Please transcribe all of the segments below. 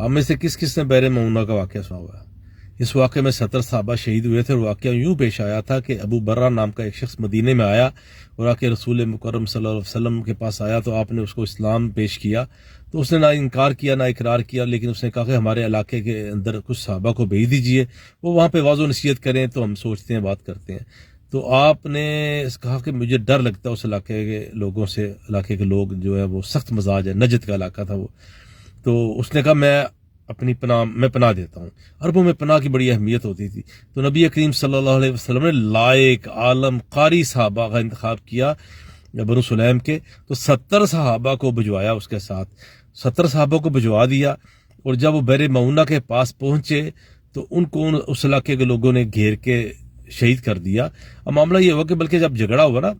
ہم میں سے کس کس نے بحر معونہ کا واقعہ سنا ہوا ہے؟ اس واقعے میں 70 صحابہ شہید ہوئے تھے، اور واقعہ یوں پیش آیا تھا کہ ابو برہ نام کا ایک شخص مدینے میں آیا اور آ کے رسول مکرم صلی اللہ علیہ وسلم کے پاس آیا، تو آپ نے اس کو اسلام پیش کیا، تو اس نے نہ انکار کیا نہ اقرار کیا، لیکن اس نے کہا کہ ہمارے علاقے کے اندر کچھ صحابہ کو بھیج دیجئے، وہ وہاں پہ واضح و نصیحت کریں تو ہم سوچتے ہیں، بات کرتے ہیں۔ تو آپ نے کہا کہ مجھے ڈر لگتا ہے اس علاقے کے لوگوں سے، علاقے کے لوگ جو ہے وہ سخت مزاج ہے، نجد کا علاقہ تھا وہ۔ تو اس نے کہا میں پناہ دیتا ہوں۔ عربوں میں پناہ کی بڑی اہمیت ہوتی تھی، تو نبی کریم صلی اللہ علیہ وسلم نے لائق عالم قاری صحابہ کا انتخاب کیا بنو سلیم کے، تو 70 صحابہ کو بھجوایا اس کے ساتھ، 70 صحابہ کو بھجوا دیا، اور جب وہ بحر معونہ کے پاس پہنچے تو ان کو اس علاقے کے لوگوں نے گھیر کے شہید کر دیا۔ اب معاملہ یہ ہوا کہ بلکہ جب جھگڑا ہوا نا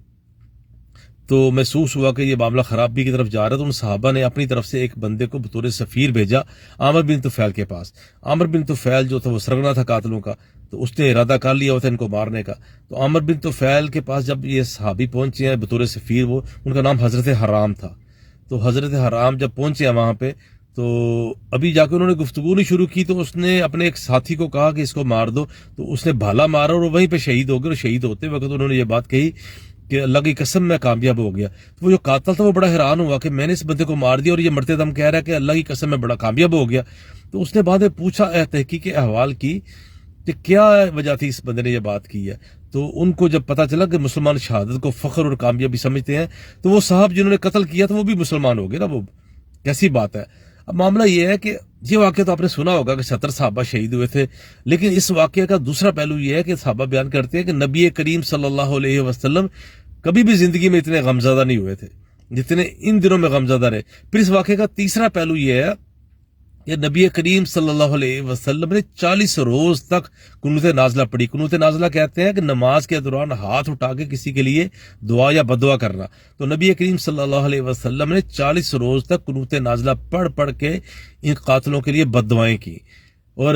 تو محسوس ہوا کہ یہ معاملہ خرابی کی طرف جا رہا ہے، تو ان صحابہ نے اپنی طرف سے ایک بندے کو بطور سفیر بھیجا عامر بن طفیل کے پاس۔ عامر بن طفیل جو تھا وہ سرگنا تھا قاتلوں کا، تو اس نے ارادہ کر لیا ہوا تھا ان کو مارنے کا۔ تو عامر بن طفیل کے پاس جب یہ صحابی پہنچے ہیں بطور سفیر، وہ ان کا نام حضرت حرام تھا، تو حضرت حرام جب پہنچے ہیں وہاں پہ، تو ابھی جا کے انہوں نے گفتگو نہیں شروع کی، تو اس نے اپنے ایک ساتھی کو کہا کہ اس کو مار دو، تو اس نے بھالا مارا اور وہیں پہ شہید ہو گئے، اور شہید ہوتے وقت انہوں نے یہ بات کہی کہ اللہ کی قسم میں کامیاب ہو گیا۔ تو وہ جو قاتل تھا وہ بڑا حیران ہوا کہ میں نے اس بندے کو مار دیا اور یہ مرتے دم کہہ رہا ہے کہ اللہ کی قسم میں بڑا کامیاب ہو گیا۔ تو اس نے بعد میں پوچھا، تحقیق احوال کی کہ کیا وجہ تھی اس بندے نے یہ بات کی ہے، تو ان کو جب پتا چلا کہ مسلمان شہادت کو فخر اور کامیابی سمجھتے ہیں، تو وہ صاحب جنہوں نے قتل کیا تھا وہ بھی مسلمان ہو گئے نا، وہ کیسی بات ہے۔ اب معاملہ یہ ہے کہ یہ واقعہ تو آپ نے سنا ہوگا کہ 70 صحابہ شہید ہوئے تھے، لیکن اس واقعے کا دوسرا پہلو یہ ہے کہ صحابہ بیان کرتے ہیں کہ نبی کریم صلی اللہ علیہ وسلم کبھی بھی زندگی میں اتنے غمزدہ نہیں ہوئے تھے جتنے ان دنوں میں غمزدہ رہے۔ پھر اس واقعے کا تیسرا پہلو یہ ہے کہ نبی کریم صلی اللہ علیہ وسلم نے 40 روز تک قنوت نازلہ پڑھی۔ قنوت نازلہ کہتے ہیں کہ نماز کے دوران ہاتھ اٹھا کے کسی کے لیے دعا یا بدعا کرنا، تو نبی کریم صلی اللہ علیہ وسلم نے 40 روز تک قنوت نازلہ پڑھ کے ان قاتلوں کے لیے بد دعائیں کی۔ اور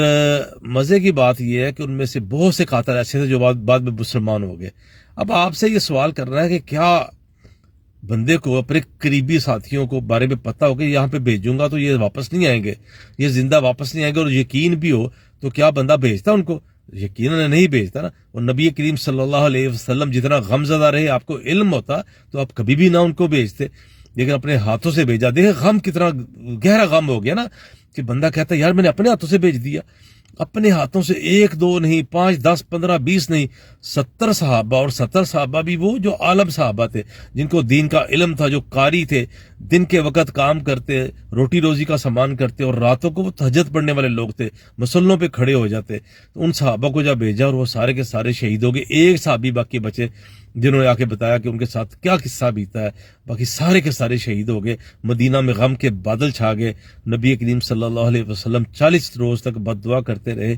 مزے کی بات یہ ہے کہ ان میں سے بہت سے قاتل ایسے تھے جو بعد میں مسلمان ہو گئے۔ اب آپ سے یہ سوال کرنا ہے کہ کیا بندے کو اپنے قریبی ساتھیوں کو بارے میں پتہ ہو کہ یہاں پہ بھیجوں گا تو یہ واپس نہیں آئیں گے، یہ زندہ واپس نہیں آئیں گے، اور یقین بھی ہو تو کیا بندہ بھیجتا ان کو؟ یقیناً نہیں بھیجتا نا۔ اور نبی کریم صلی اللہ علیہ وسلم جتنا غم زدہ رہے، آپ کو علم ہوتا تو آپ کبھی بھی نہ ان کو بھیجتے، لیکن اپنے ہاتھوں سے بھیجا۔ دیکھیں غم کتنا گہرا غم ہو گیا نا، کہ بندہ کہتا ہے یار میں نے اپنے ہاتھوں سے بھیج دیا، اپنے ہاتھوں سے، 1 2 نہیں، 5 10 15 20 نہیں، 70 صحابہ، اور 70 صحابہ بھی وہ جو عالم صحابہ تھے جن کو دین کا علم تھا، جو قاری تھے، دن کے وقت کام کرتے، روٹی روزی کا سامان کرتے، اور راتوں کو وہ تہجد پڑھنے والے لوگ تھے، مسلوں پہ کھڑے ہو جاتے۔ تو ان صحابہ کو جب بھیجا اور وہ سارے کے سارے شہید ہو گئے، ایک صحابی باقی بچے جنہوں نے آ کے بتایا کہ ان کے ساتھ کیا قصہ بیتا ہے، باقی سارے کے سارے شہید ہو گئے۔ مدینہ میں غم کے بادل چھا گئے، نبی کریم صلی اللہ علیہ وسلم 40 روز تک بد دعا کرتے رہے۔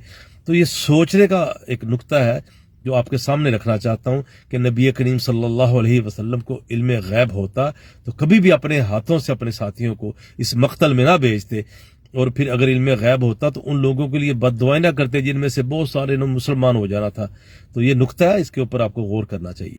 تو یہ سوچنے کا ایک نقطہ ہے جو آپ کے سامنے رکھنا چاہتا ہوں کہ نبی کریم صلی اللہ علیہ وسلم کو علم غیب ہوتا تو کبھی بھی اپنے ہاتھوں سے اپنے ساتھیوں کو اس مقتل میں نہ بھیجتے، اور پھر اگر علم غیب ہوتا تو ان لوگوں کے لیے بد دعائیں نہ کرتے جن میں سے بہت سارے مسلمان ہو جانا تھا۔ تو یہ نقطہ ہے، اس کے اوپر آپ کو غور کرنا چاہیے۔